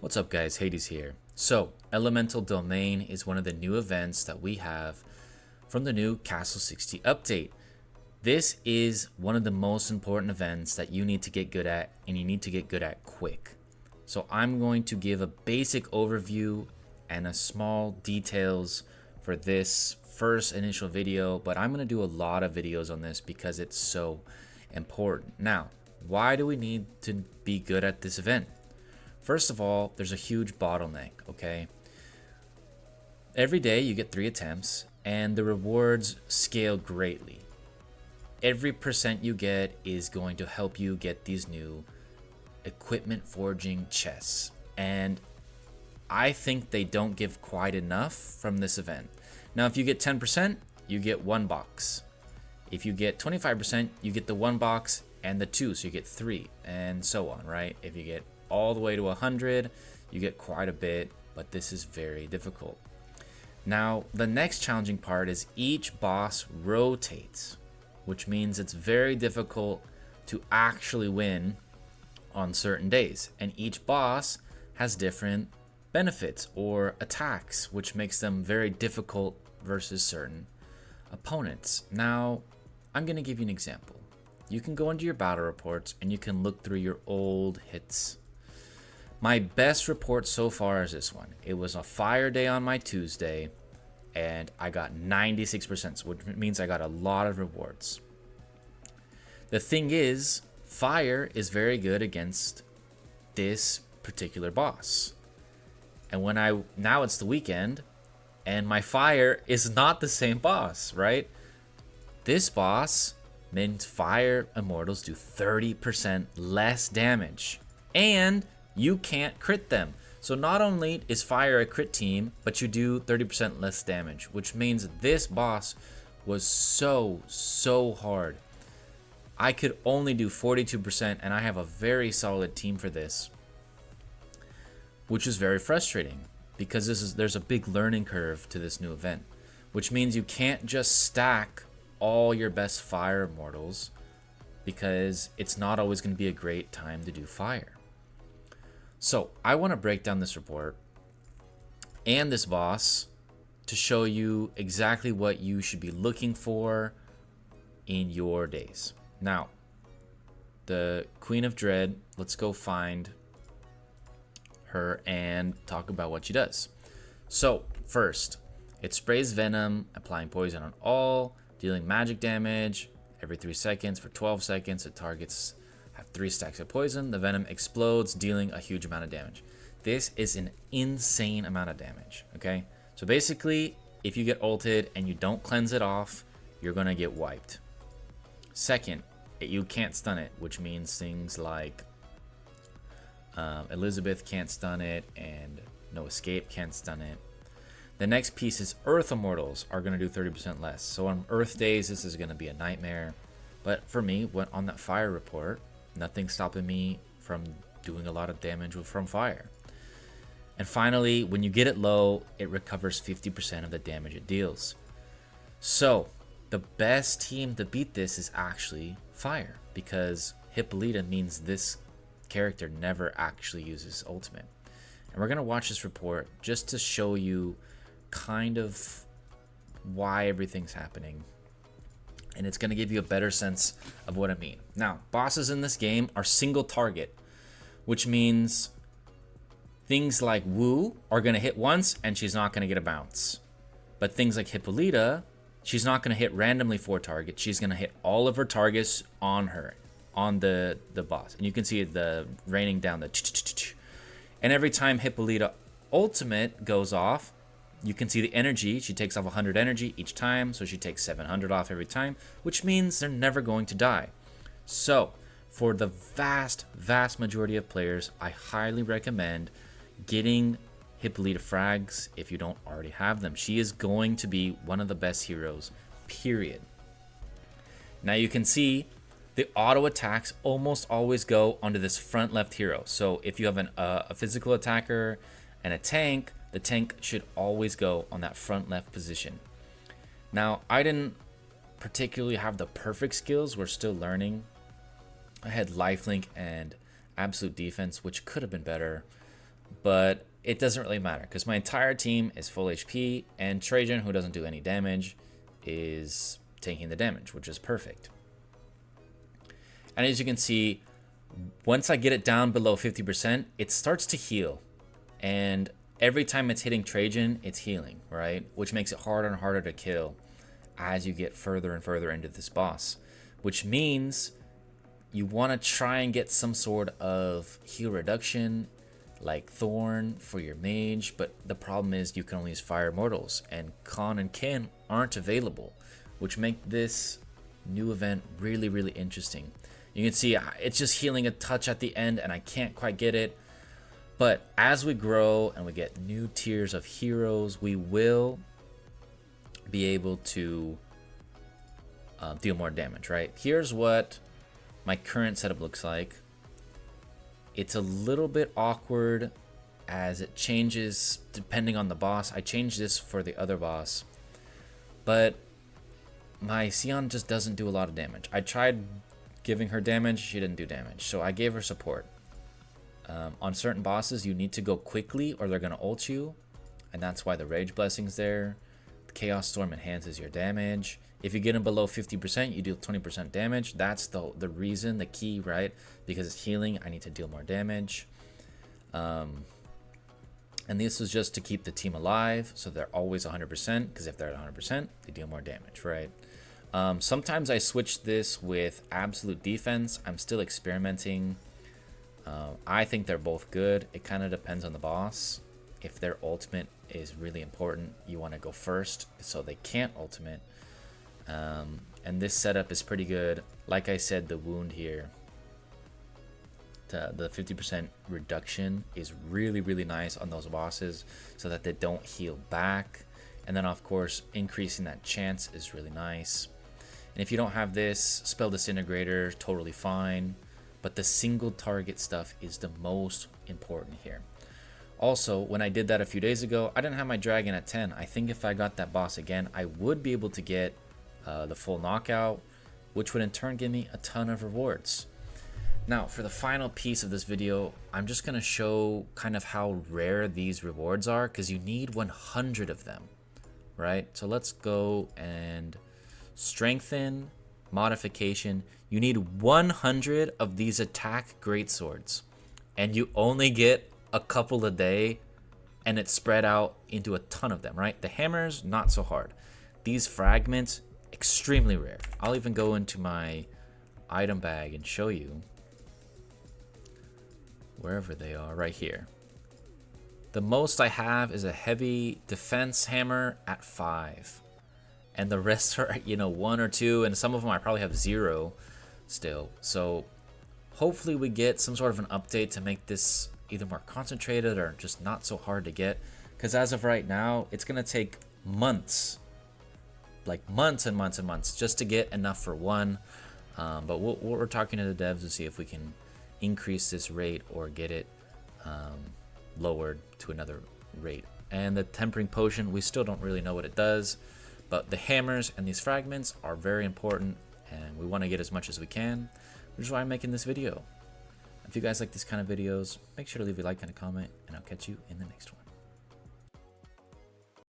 What's up guys, Hades here. So, Elemental Domain is one of the new events that we have from the new Castle 60 update. This is one of the most important events that you need to get good at, and you need to get good at quick. So I'm going to give a basic overview and a small details for this first initial video, but I'm going to do a lot of videos on this because it's so important. Now, why do we need to be good at this event? First of all, there's a huge bottleneck, okay? Every day you get 3 attempts and the rewards scale greatly. Every percent you get is going to help you get these new equipment forging chests. And I think they don't give quite enough from this event. Now, if you get 10%, you get 1 box. If you get 25%, you get the 1 box and the 2, so you get 3, and so on, right? If you get all the way to 100, you get quite a bit, but this is very difficult. Now, the next challenging part is each boss rotates, which means it's very difficult to actually win on certain days, and each boss has different benefits or attacks, which makes them very difficult versus certain opponents. Now, I'm going to give you an example. You can go into your battle reports and you can look through your old hits. My best report so far is this one. It was a fire day on my Tuesday, and I got 96%, which means I got a lot of rewards. The thing is, fire is very good against this particular boss. And now it's the weekend, and my fire is not the same boss, right? This boss means fire immortals do 30% less damage, and you can't crit them. So not only is fire a crit team, but you do 30% less damage, which means this boss was so hard. I could only do 42%, and I have a very solid team for this, which is very frustrating because there's a big learning curve to this new event, which means you can't just stack all your best fire immortals because it's not always going to be a great time to do fire. So I want to break down this report and this boss to show you exactly what you should be looking for in your days. Now, the Queen of Dread, let's go find her and talk about what she does. So first, it sprays venom, applying poison on all, dealing magic damage every 3 seconds for 12 seconds. It targets have 3 stacks of poison. The venom explodes, dealing a huge amount of damage. This is an insane amount of damage, okay? So basically, if you get ulted and you don't cleanse it off, you're gonna get wiped. Second, you can't stun it, which means things like Elizabeth can't stun it and No Escape can't stun it. The next piece is Earth Immortals are gonna do 30% less. So on Earth days, this is gonna be a nightmare. But for me, when on that fire report, nothing stopping me from doing a lot of damage from fire. And finally, when you get it low, it recovers 50% of the damage it deals. So the best team to beat this is actually fire, because Hippolyta means this character never actually uses ultimate. And we're gonna watch this report just to show you kind of why everything's happening, and it's going to give you a better sense of what I mean. Now, bosses in this game are single target, which means things like Wu are going to hit once and she's not going to get a bounce. But things like Hippolyta, she's not going to hit randomly 4 targets. She's going to hit all of her targets on her, on the boss. And you can see the raining down the and every time Hippolyta ultimate goes off, you can see the energy. She takes off 100 energy each time, so she takes 700 off every time, which means they're never going to die. So, for the vast majority of players, I highly recommend getting Hippolyta frags if you don't already have them. She is going to be one of the best heroes, period. Now you can see the auto attacks almost always go onto this front left hero. So if you have a physical attacker and a tank, the tank should always go on that front left position. Now, I didn't particularly have the perfect skills. We're still learning. I had lifelink and absolute defense, which could have been better. but it doesn't really matter because my entire team is full HP, and Trajan, who doesn't do any damage, is taking the damage, which is perfect. And as you can see, once I get it down below 50%, it starts to heal. And every time it's hitting Trajan, it's healing, right? Which makes it harder and harder to kill as you get further and further into this boss. Which means you want to try and get some sort of heal reduction, like Thorn for your mage. But the problem is you can only use Fire Mortals, and Khan and Kin aren't available, which make this new event really, really interesting. You can see it's just healing a touch at the end, and I can't quite get it. But as we grow and we get new tiers of heroes, we will be able to deal more damage, right? Here's what my current setup looks like. It's a little bit awkward as it changes depending on the boss. I changed this for the other boss, but my Sion just doesn't do a lot of damage. I tried giving her damage, she didn't do damage, so I gave her support. On certain bosses, you need to go quickly or they're going to ult you, and that's why the Rage Blessing's there. The Chaos Storm enhances your damage. If you get them below 50%, you deal 20% damage. That's the reason, the key, right? Because it's healing, I need to deal more damage. And this is just to keep the team alive, so they're always 100%, because if they're at 100%, they deal more damage, right? Sometimes I switch this with absolute defense. I'm still experimenting. I think they're both good. It kind of depends on the boss. If their ultimate is really important, you want to go first so they can't ultimate. And this setup is pretty good. Like I said, the wound here, the 50% reduction is really, really nice on those bosses so that they don't heal back. And then, of course, increasing that chance is really nice. And if you don't have this, Spell Disintegrator, totally fine. But the single target stuff is the most important here. Also, when I did that a few days ago, I didn't have my dragon at 10. I think if I got that boss again, I would be able to get the full knockout, which would in turn give me a ton of rewards. Now, for the final piece of this video, I'm just going to show kind of how rare these rewards are, because you need 100 of them, right? So let's go and strengthen, modification. You need 100 of these attack greatswords, and you only get a couple a day, and it's spread out into a ton of them, right? The hammers, not so hard. These fragments, extremely rare. I'll even go into my item bag and show you wherever they are, right here. The most I have is a heavy defense hammer at 5. And the rest are, 1 or 2, and some of them I probably have 0 still. So hopefully we get some sort of an update to make this either more concentrated or just not so hard to get. Because as of right now, it's going to take months, like months and months and months, just to get enough for one. But we're talking to the devs to see if we can increase this rate or get it lowered to another rate. And the Tempering Potion, we still don't really know what it does. But the hammers and these fragments are very important, and we want to get as much as we can, which is why I'm making this video. If you guys like these kind of videos, make sure to leave a like and a comment, and I'll catch you in the next one.